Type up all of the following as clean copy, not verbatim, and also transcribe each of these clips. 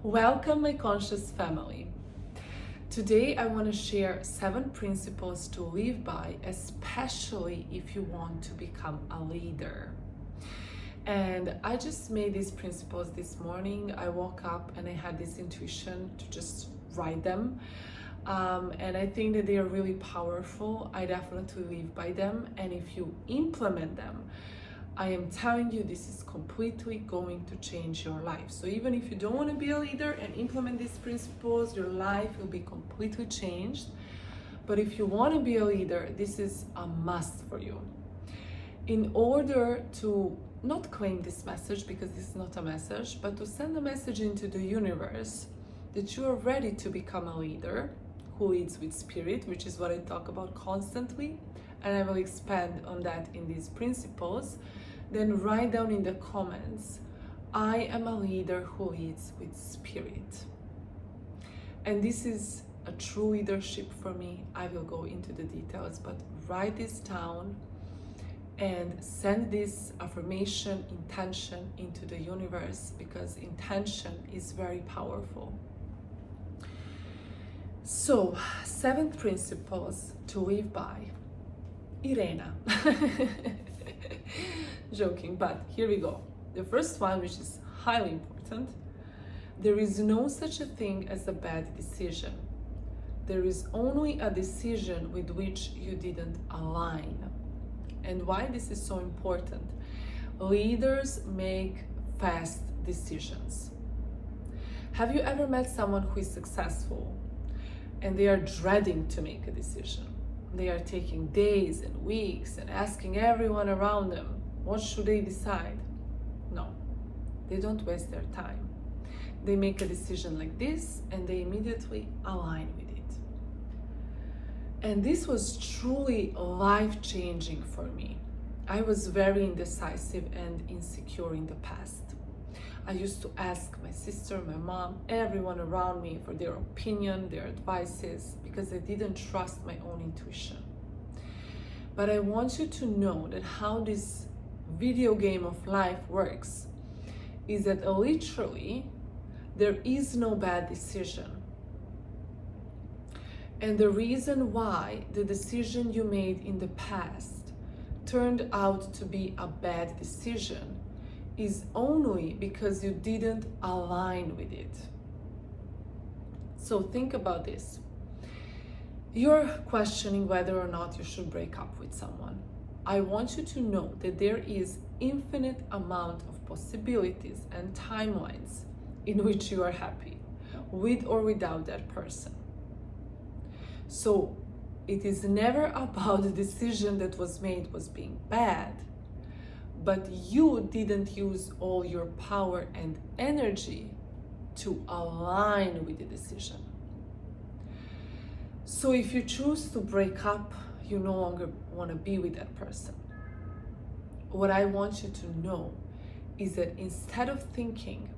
Welcome, my conscious family. Today I want to share 7 principles to live by, especially if you want to become a leader. And I just made these principles this morning. I woke up and I had this intuition to just write them. And I think that they are really powerful. I definitely live by them. And if you implement them, I am telling you, this is completely going to change your life. So even if you don't want to be a leader and implement these principles, your life will be completely changed. But if you want to be a leader, this is a must for you. In order to not claim this message, because this is not a message, but to send a message into the universe that you are ready to become a leader who leads with spirit, which is what I talk about constantly, and I will expand on that in these principles. Then write down in the comments, I am a leader who leads with spirit. And this is a true leadership for me. I will go into the details, but write this down and send this affirmation, intention into the universe, because intention is very powerful. So, 7 principles to live by. Irena. Joking, but here we go. The first one, which is highly important: there is no such a thing as a bad decision. There is only a decision with which you didn't align. And why this is so important? Leaders make fast decisions. Have you ever met someone who is successful and they are dreading to make a decision? They are taking days and weeks and asking everyone around them, what should they decide? No, they don't waste their time. They make a decision like this and they immediately align with it. And this was truly life-changing for me. I was very indecisive and insecure in the past. I used to ask my sister, my mom, everyone around me for their opinion, their advices, because I didn't trust my own intuition. But I want you to know that how this video game of life works is that literally there is no bad decision. And the reason why the decision you made in the past turned out to be a bad decision is only because you didn't align with it. So think about this. You're questioning whether or not you should break up with someone. I want you to know that there is infinite amount of possibilities and timelines in which you are happy, with or without that person. So it is never about the decision that was made was being bad, but you didn't use all your power and energy to align with the decision. So if you choose to break up, you no longer want to be with that person. What I want you to know is that instead of thinking,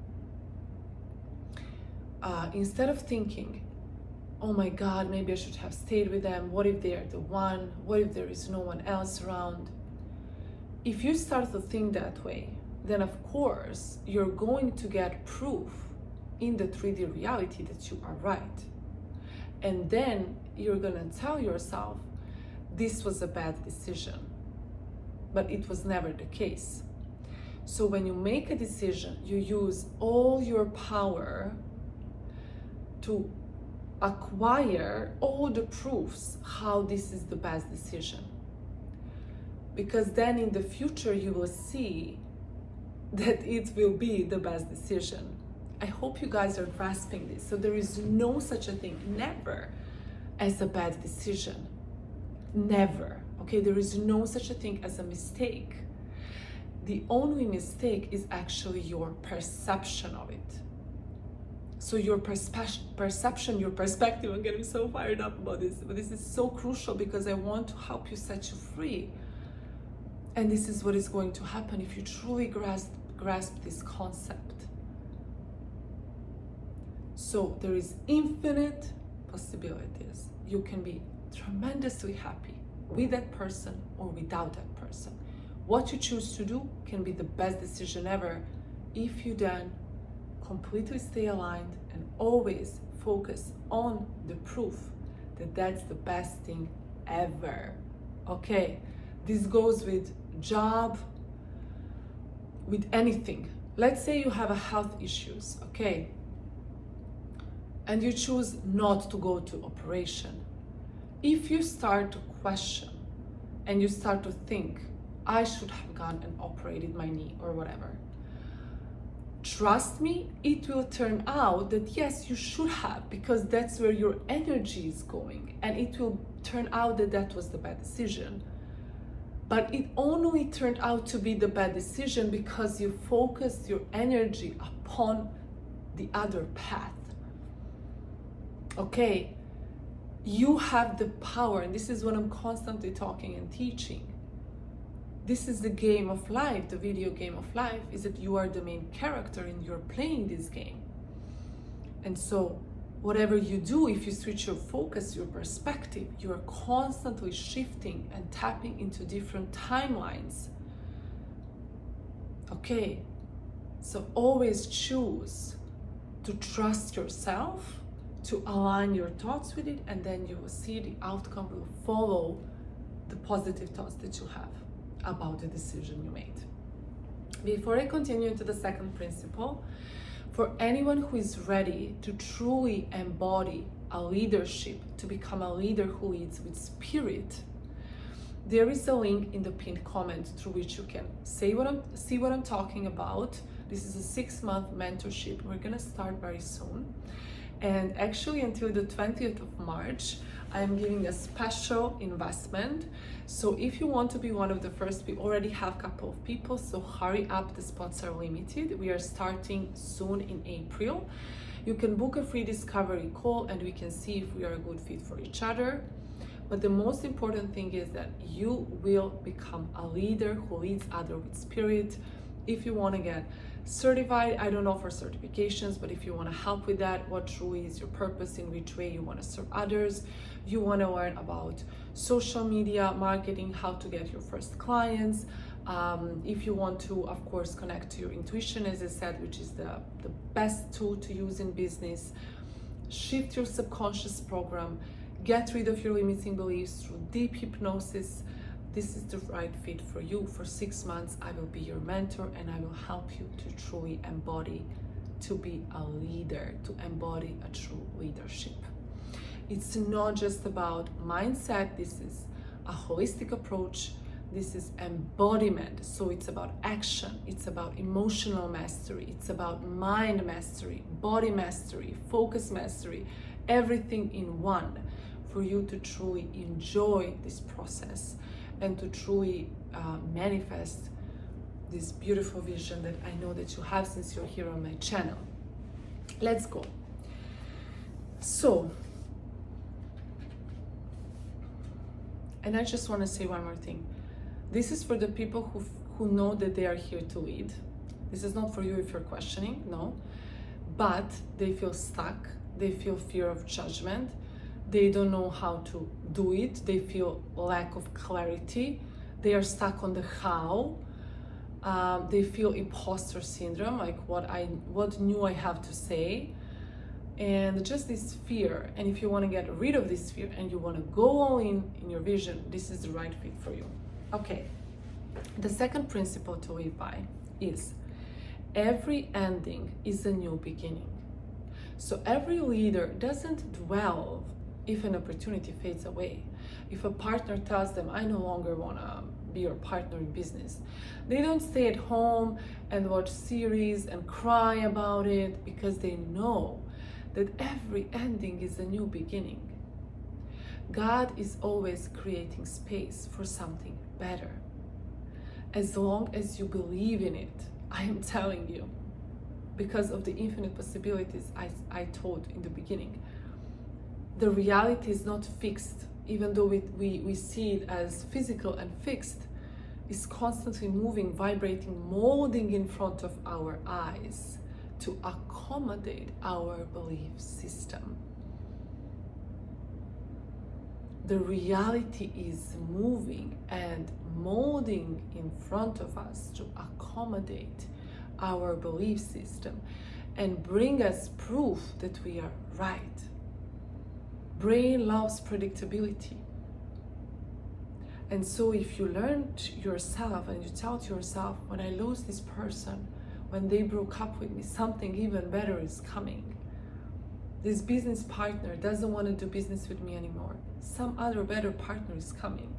oh my God, maybe I should have stayed with them. What if they are the one? What if there is no one else around? If you start to think that way, then of course you're going to get proof in the 3D reality that you are right. And then you're gonna tell yourself, this was a bad decision, but it was never the case. So when you make a decision, you use all your power to acquire all the proofs how this is the best decision. Because then in the future you will see that it will be the best decision. I hope you guys are grasping this. So there is no such a thing, never, as a bad decision. Never. Okay, there is no such a thing as a mistake. The only mistake is actually your perception of it. So your perception, your perspective, I'm getting so fired up about this, but this is so crucial because I want to help you set you free. And this is what is going to happen if you truly grasp this concept. So there is infinite possibilities. You can be tremendously happy with that person or without that person. What you choose to do can be the best decision ever if you then completely stay aligned and always focus on the proof that that's the best thing ever. Okay, this goes with job, with anything. Let's say you have a health issues, okay, and you choose not to go to operation. If you start to question and you start to think, I should have gone and operated my knee or whatever, trust me, it will turn out that yes, you should have, because that's where your energy is going, and it will turn out that that was the bad decision. But it only turned out to be the bad decision because you focused your energy upon the other path. Okay, you have the power, and this is what I'm constantly talking and teaching. This is the game of life, the video game of life, is that you are the main character and you're playing this game. And so whatever you do, if you switch your focus, your perspective, you are constantly shifting and tapping into different timelines. Okay, so always choose to trust yourself, to align your thoughts with it, and then you will see the outcome will follow the positive thoughts that you have about the decision you made. Before I continue into the second principle, for anyone who is ready to truly embody a leadership, to become a leader who leads with spirit, there is a link in the pinned comment through which you can see what I'm talking about. This is a 6-month mentorship. We're gonna start very soon. And actually until the 20th of March, I am giving a special investment. So if you want to be one of the first, we already have a couple of people, so hurry up, the spots are limited. We are starting soon in April. You can book a free discovery call and we can see if we are a good fit for each other. But the most important thing is that you will become a leader who leads others with spirit. If you want to get certified, I don't offer certifications, but if you want to help with that, what truly is your purpose, in which way you want to serve others, you want to learn about social media marketing, how to get your first clients, if you want to, of course, connect to your intuition, as I said, which is the best tool to use in business, shift your subconscious program, get rid of your limiting beliefs through deep hypnosis. This is the right fit for you. For 6 months, I will be your mentor and I will help you to truly embody, to be a leader, to embody a true leadership. It's not just about mindset. This is a holistic approach. This is embodiment. So it's about action. It's about emotional mastery. It's about mind mastery, body mastery, focus mastery, everything in one, for you to truly enjoy this process and to truly manifest this beautiful vision that I know that you have since you're here on my channel. Let's go. So, and I just want to say one more thing. This is for the people who know that they are here to lead. This is not for you if you're questioning, no. But they feel stuck, they feel fear of judgment, they don't know how to do it, they feel lack of clarity, they are stuck on the how, they feel imposter syndrome, like what new I have to say, and just this fear. And if you want to get rid of this fear and you want to go all in your vision, this is the right fit for you. Okay, the second principle to live by is every ending is a new beginning. So every leader doesn't dwell if an opportunity fades away. If a partner tells them, I no longer want to be your partner in business, they don't stay at home and watch series and cry about it, because they know that every ending is a new beginning. God is always creating space for something better. As long as you believe in it, I am telling you, because of the infinite possibilities I told in the beginning, the reality is not fixed, even though we see it as physical and fixed. It's constantly moving, vibrating, molding in front of our eyes to accommodate our belief system. The reality is moving and molding in front of us to accommodate our belief system. and bring us proof that we are right. Brain loves predictability. And so if you learn yourself and you tell to yourself, when I lose this person, when they broke up with me, something even better is coming. This business partner doesn't want to do business with me anymore. Some other better partner is coming.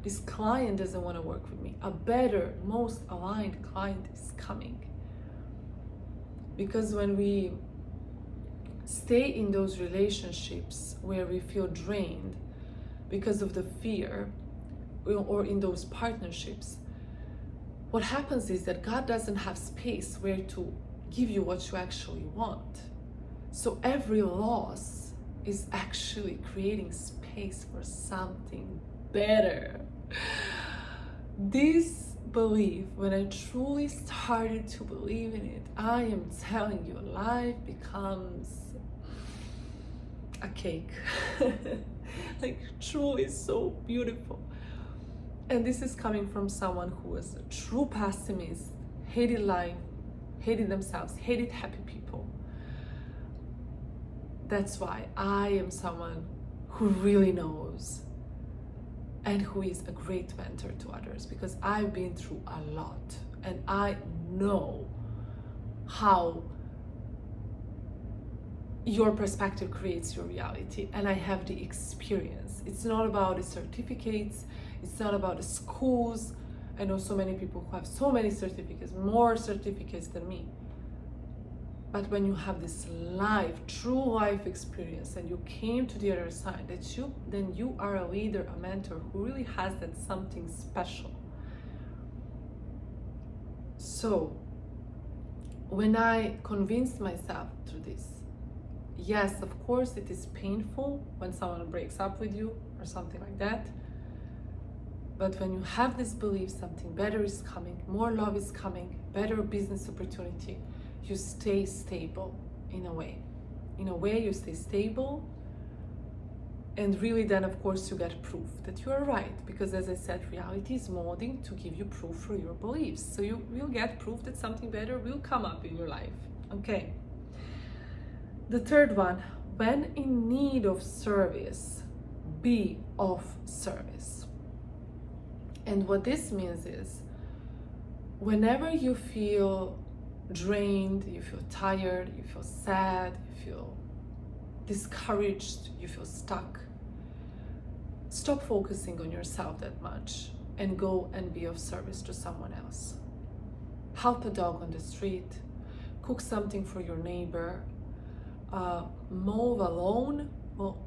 This client doesn't want to work with me. A better, most aligned client is coming. Because when we stay in those relationships where we feel drained because of the fear, or in those partnerships, what happens is that God doesn't have space where to give you what you actually want. So every loss is actually creating space for something better. This belief, when I truly started to believe in it, I am telling you, life becomes a cake. Like, truly so beautiful. And this is coming from someone who was a true pessimist, hated life, hated themselves, hated happy people. That's why I am someone who really knows and who is a great mentor to others, because I've been through a lot and I know how your perspective creates your reality, and I have the experience. It's not about the certificates, it's not about the schools. I know so many people who have so many certificates, more certificates than me. But when you have this life, true life experience, and you came to the other side, then you are a leader, a mentor who really has that something special. So when I convinced myself through this, yes, of course it is painful when someone breaks up with you or something like that. But when you have this belief, something better is coming, more love is coming, better business opportunity, you stay stable in a way. In a way, you stay stable, and really then, of course, you get proof that you are right. Because as I said, reality is molding to give you proof for your beliefs. So you will get proof that something better will come up in your life. Okay. The third one, when in need of service, be of service. And what this means is, whenever you feel drained, you feel tired, you feel sad, you feel discouraged, you feel stuck, stop focusing on yourself that much and go and be of service to someone else. Help a dog on the street, cook something for your neighbor, mow a lawn, oh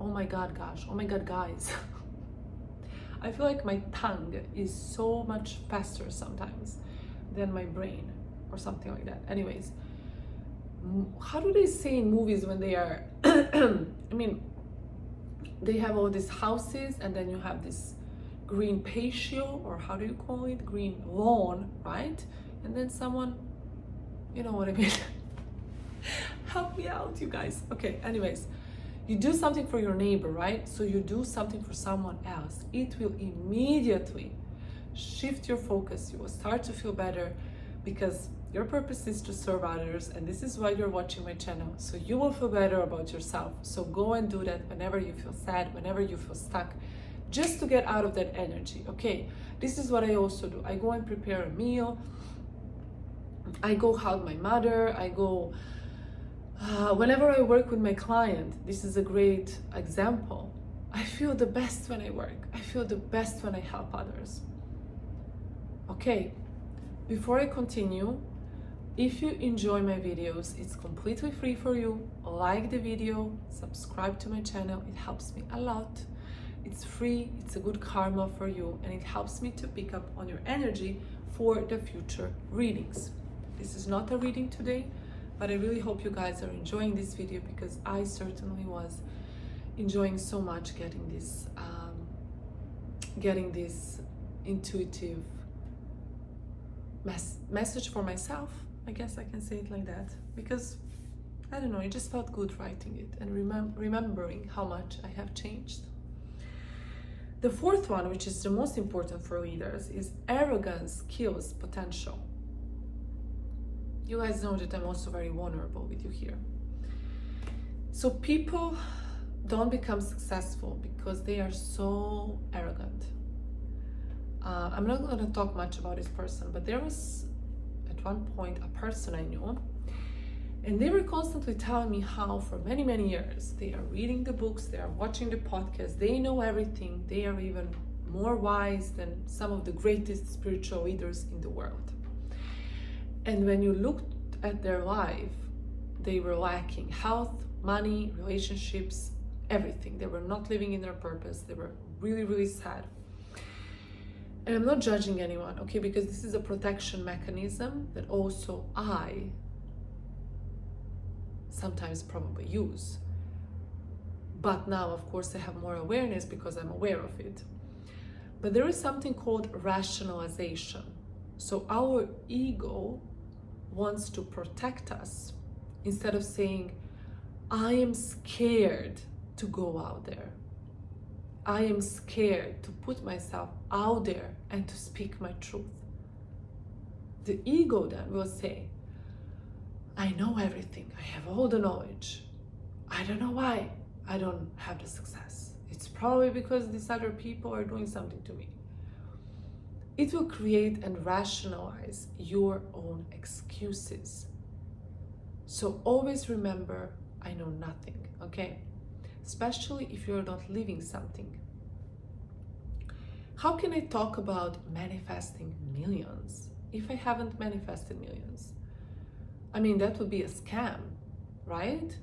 my god, guys. I feel like my tongue is so much faster sometimes than my brain or something like that. Anyways, how do they say in movies when they are, I mean, they have all these houses and then you have this green patio, or how do you call it? Green lawn, right? And then someone, you know what I mean? Help me out, you guys. Okay, anyways, you do something for your neighbor, right? So you do something for someone else. It will immediately shift your focus. You will start to feel better because your purpose is to serve others, and this is why you're watching my channel. So you will feel better about yourself. So go and do that whenever you feel sad, whenever you feel stuck, just to get out of that energy. Okay, this is what I also do. I go and prepare a meal. I go hug my mother. I go, whenever I work with my client, this is a great example. I feel the best when I work. I feel the best when I help others. Okay, before I continue, if you enjoy my videos, it's completely free for you. Like the video, subscribe to my channel. It helps me a lot. It's free, it's a good karma for you, and it helps me to pick up on your energy for the future readings. This is not a reading today, but I really hope you guys are enjoying this video, because I certainly was enjoying so much getting this intuitive message for myself. I guess I can say it like that, because I don't know, it just felt good writing it and remembering how much I have changed. The fourth one, which is the most important for leaders, is arrogance kills potential. You guys know that I'm also very vulnerable with you here. So people don't become successful because they are so arrogant. I'm not going to talk much about this person, but there was at one point a person I knew, and they were constantly telling me how for many, many years they are reading the books, they are watching the podcasts, they know everything, they are even more wise than some of the greatest spiritual leaders in the world. And when you looked at their life, they were lacking health, money, relationships, everything. They were not living in their purpose. They were really, really sad. And I'm not judging anyone, okay, because this is a protection mechanism that also I sometimes probably use. But now, of course, I have more awareness because I'm aware of it. But there is something called rationalization. So our ego wants to protect us instead of saying, I am scared to go out there. I am scared to put myself out there and to speak my truth. The ego then will say, I know everything. I have all the knowledge. I don't know why I don't have the success. It's probably because these other people are doing something to me. It will create and rationalize your own excuses. So always remember, I know nothing, okay? Especially if you're not living something. How can I talk about manifesting millions if I haven't manifested millions? I mean, that would be a scam, right?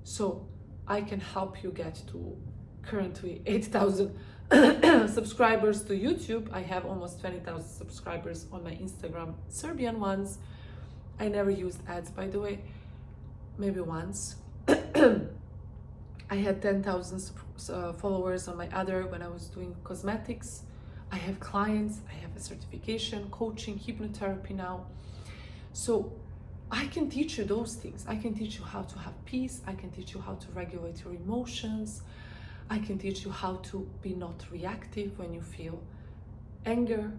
So I can help you get to currently 8,000 subscribers to YouTube. I have almost 20,000 subscribers on my Instagram, Serbian ones. I never used ads, by the way, maybe once. I had 10,000 followers on my other when I was doing cosmetics. I have clients, I have a certification, coaching, hypnotherapy now. So I can teach you those things. I can teach you how to have peace. I can teach you how to regulate your emotions. I can teach you how to be not reactive when you feel anger,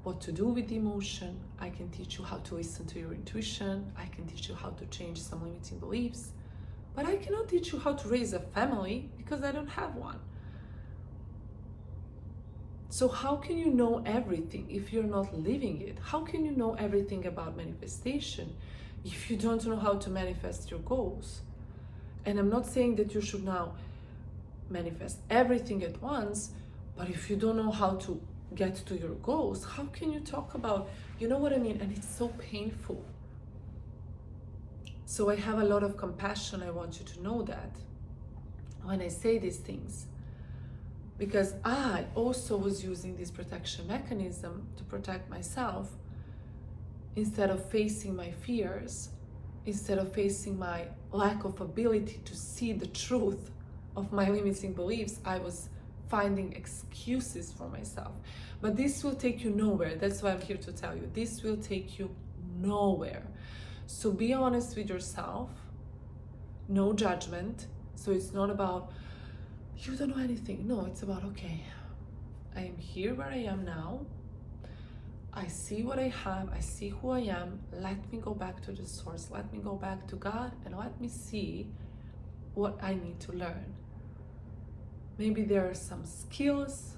what to do with the emotion. I can teach you how to listen to your intuition. I can teach you how to change some limiting beliefs. But I cannot teach you how to raise a family because I don't have one. So how can you know everything if you're not living it? How can you know everything about manifestation if you don't know how to manifest your goals? And I'm not saying that you should now manifest everything at once, but if you don't know how to get to your goals, how can you talk about, you know what I mean? And it's so painful. So I have a lot of compassion. I want you to know that when I say these things, because I also was using this protection mechanism to protect myself. Instead of facing my fears, instead of facing my lack of ability to see the truth of my limiting beliefs, I was finding excuses for myself. But this will take you nowhere. That's why I'm here to tell you. This will take you nowhere. So be honest with yourself. No judgment. So it's not about, you don't know anything. No, it's about, okay, I am here where I am now. I see what I have. I see who I am. Let me go back to the source. Let me go back to God and let me see what I need to learn. Maybe there are some skills.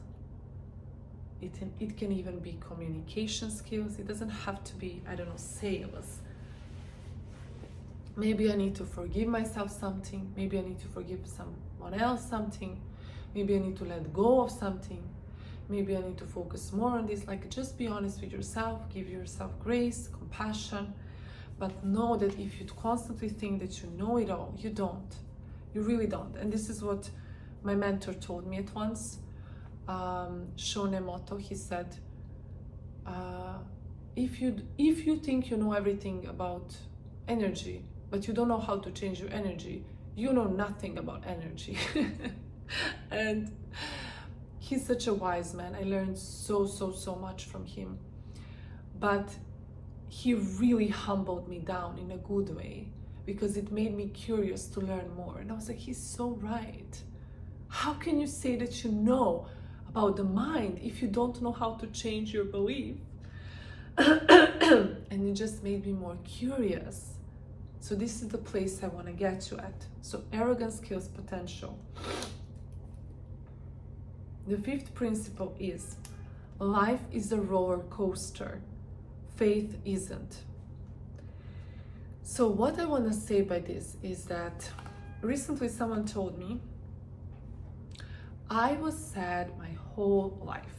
It can even be communication skills. It doesn't have to be, I don't know, sales. Maybe I need to forgive myself something. Maybe I need to forgive someone else something. Maybe I need to let go of something. Maybe I need to focus more on this. Like, just be honest with yourself. Give yourself grace, compassion. But know that if you constantly think that you know it all, you don't. You really don't. And this is what my mentor told me at once. Shonemoto, he said, if you think you know everything about energy, but you don't know how to change your energy, you know nothing about energy. And he's such a wise man. I learned so much from him. But he really humbled me down in a good way, because it made me curious to learn more. And I was like, he's so right. How can you say that you know about the mind if you don't know how to change your belief. And it just made me more curious. So this is the place I want to get you at. So arrogance kills potential. The fifth principle is life is a roller coaster. Faith isn't. So what I want to say by this is that recently someone told me I was sad my whole life.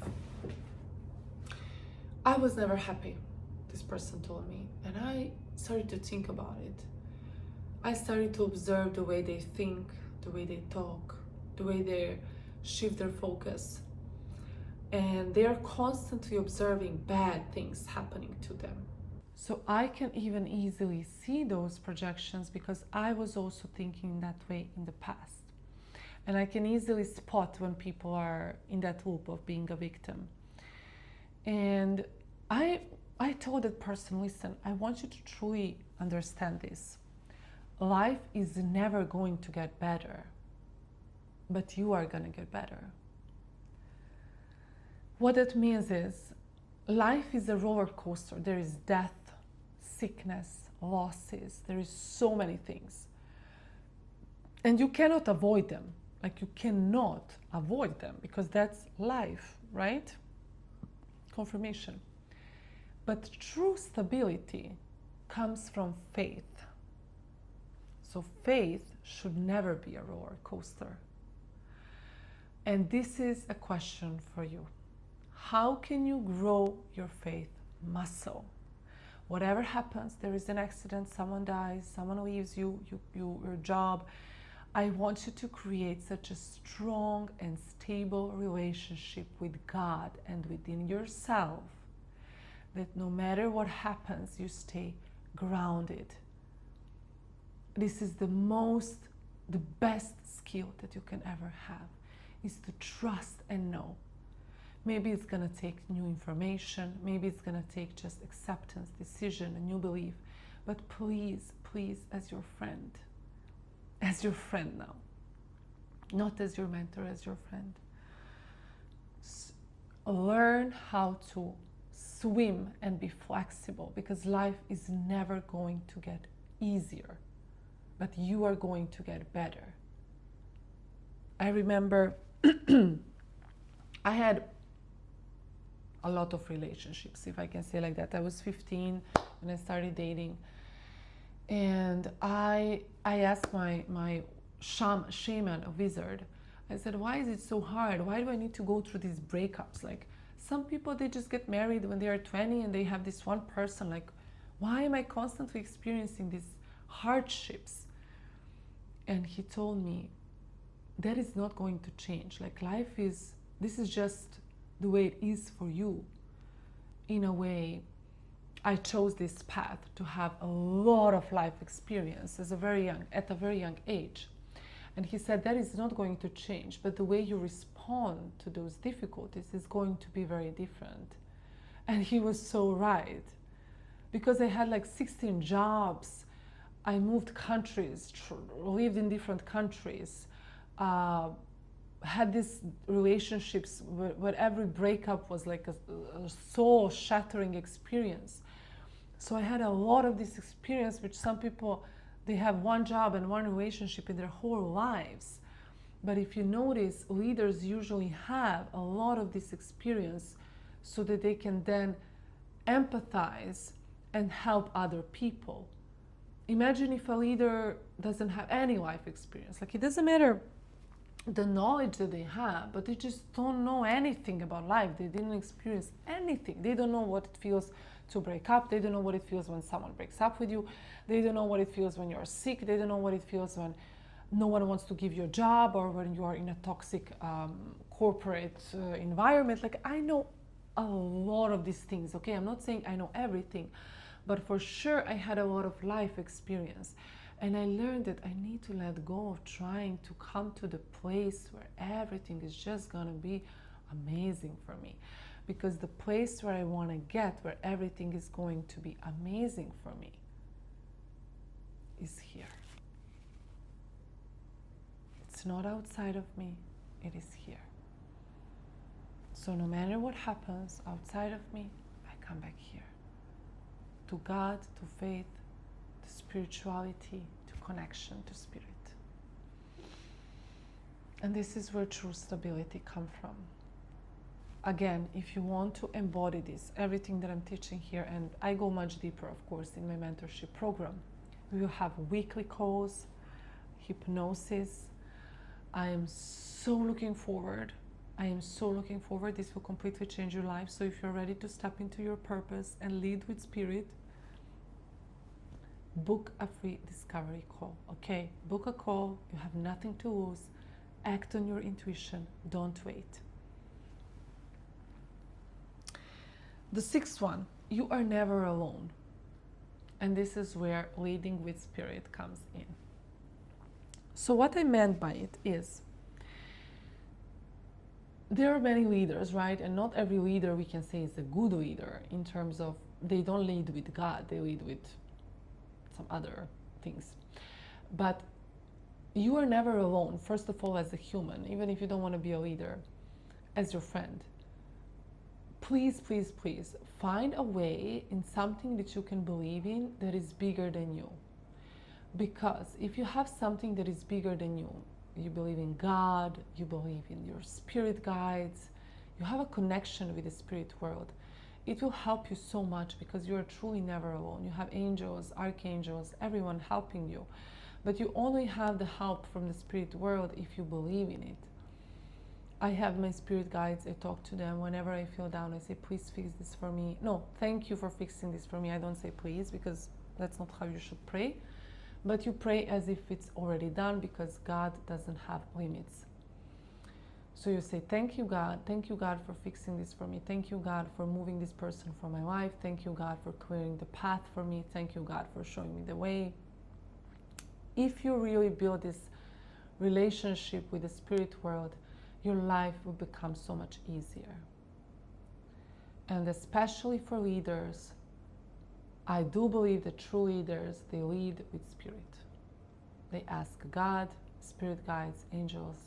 I was never happy, this person told me. And I started to think about it. I started to observe the way they think, the way they talk, the way they shift their focus. And they are constantly observing bad things happening to them. So I can even easily see those projections because I was also thinking that way in the past. And I can easily spot when people are in that loop of being a victim. And I told that person, listen, I want you to truly understand this. Life is never going to get better, but you are going to get better. What that means is life is a roller coaster. There is death, sickness, losses. There is so many things. And you cannot avoid them. Like you cannot avoid them because that's life, right? Confirmation. But true stability comes from faith. So faith should never be a roller coaster. And this is a question for you. How can you grow your faith muscle? Whatever happens, there is an accident, someone dies, someone leaves you, your job. I want you to create such a strong and stable relationship with God and within yourself that no matter what happens, you stay grounded. This is the best skill that you can ever have, is to trust and know. Maybe it's going to take new information. Maybe it's going to take just acceptance, decision, a new belief. But please, please, as your friend now, not as your mentor, as your friend, learn how to swim and be flexible, because life is never going to get easier, but you are going to get better. I remember I had a lot of relationships, if I can say like that. I was 15 when I started dating, and I asked my shaman, a wizard, I said, why is it so hard? Why do I need to go through these breakups? Like, some people, they just get married when they are 20 and they have this one person. Like, why am I constantly experiencing these hardships? And he told me, that is not going to change. Like, this is just the way it is for you. In a way, I chose this path to have a lot of life experience at a very young age. And he said that is not going to change, but the way you respond to those difficulties is going to be very different. And he was so right, because I had like 16 jobs. I moved countries, lived in different countries, had these relationships where every breakup was like a soul-shattering experience. So I had a lot of this experience, which some people, they have one job and one relationship in their whole lives. But if you notice, leaders usually have a lot of this experience so that they can then empathize and help other people. Imagine if a leader doesn't have any life experience. Like, it doesn't matter the knowledge that they have, but they just don't know anything about life. They didn't experience anything. They don't know what it feels to break up. They don't know what it feels when someone breaks up with you. They don't know what it feels when you're sick. They don't know what it feels when no one wants to give you a job, or when you are in a toxic corporate environment. Like, I know a lot of these things, okay? I'm not saying I know everything, but for sure I had a lot of life experience. And I learned that I need to let go of trying to come to the place where everything is just gonna be amazing for me. Because the place where I want to get, where everything is going to be amazing for me, is here. It's not outside of me, it is here. So no matter what happens outside of me, I come back here. To God, to faith, to spirituality, to connection, to spirit. And this is where true stability comes from. Again, if you want to embody this, everything that I'm teaching here, and I go much deeper, of course, in my mentorship program. We will have weekly calls, hypnosis. I am so looking forward. This will completely change your life. So if you're ready to step into your purpose and lead with spirit, book a free discovery call, okay? Book a call. You have nothing to lose. Act on your intuition. Don't wait. The sixth one, you are never alone. And this is where leading with spirit comes in. So what I meant by it is, there are many leaders, right? And not every leader we can say is a good leader in terms of they don't lead with God, they lead with some other things. But you are never alone, first of all, as a human, even if you don't want to be a leader, as your friend. Please, please, please find a way in something that you can believe in that is bigger than you. Because if you have something that is bigger than you, you believe in God, you believe in your spirit guides, you have a connection with the spirit world, it will help you so much because you are truly never alone. You have angels, archangels, everyone helping you. But you only have the help from the spirit world if you believe in it. I have my spirit guides, I talk to them. Whenever I feel down, I say, please fix this for me. No, thank you for fixing this for me. I don't say please, because that's not how you should pray. But you pray as if it's already done, because God doesn't have limits. So you say, thank you God for fixing this for me. Thank you God for moving this person from my life. Thank you God for clearing the path for me. Thank you God for showing me the way. If you really build this relationship with the spirit world, your life will become so much easier. And especially for leaders, I do believe that true leaders, they lead with spirit. They ask God, spirit guides, angels,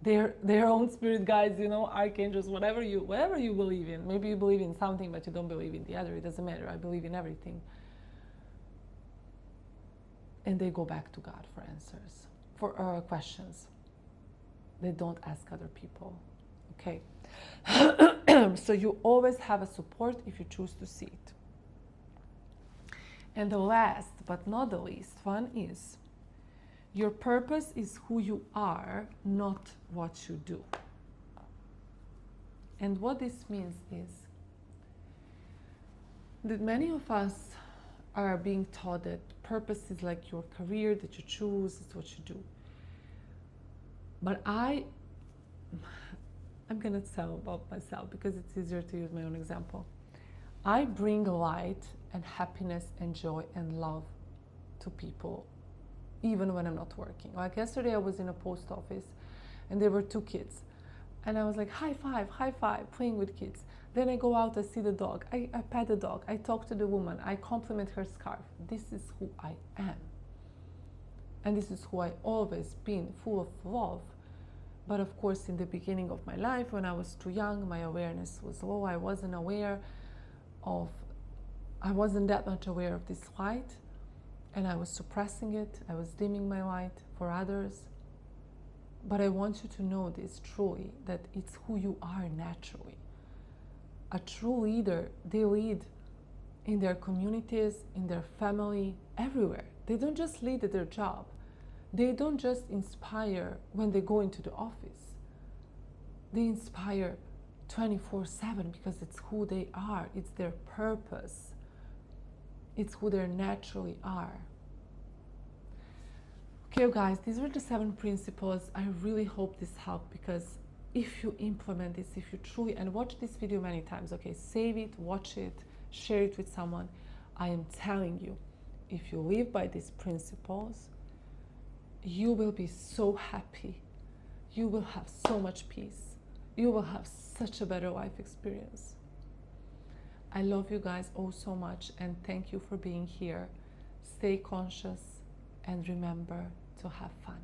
their own spirit guides, you know, archangels, whatever you believe in. Maybe you believe in something, but you don't believe in the other. It doesn't matter. I believe in everything. And they go back to God for answers, for questions. They don't ask other people, okay? So you always have a support if you choose to see it. And the last but not the least one is, your purpose is who you are, not what you do. And what this means is that many of us are being taught that purpose is like your career that you choose, it's what you do. But I'm gonna tell about myself because it's easier to use my own example. I bring light and happiness and joy and love to people, even when I'm not working. Like yesterday I was in a post office and there were 2 kids. And I was like, high five, playing with kids. Then I go out, I see the dog, I pet the dog, I talk to the woman, I compliment her scarf. This is who I am. And this is who I always been, full of love. But of course, in the beginning of my life, when I was too young, my awareness was low. I wasn't that much aware of this light. And I was suppressing it. I was dimming my light for others. But I want you to know this truly, that it's who you are naturally. A true leader, they lead in their communities, in their family, everywhere. They don't just lead at their job. They don't just inspire when they go into the office. They inspire 24/7 because it's who they are. It's their purpose. It's who they naturally are. Okay, guys, these were the 7 principles. I really hope this helped, because if you implement this, if you truly, and watch this video many times, okay, save it, watch it, share it with someone. I am telling you, if you live by these principles, you will be so happy. You will have so much peace. You will have such a better life experience. I love you guys all so much, and thank you for being here. Stay conscious and remember to have fun.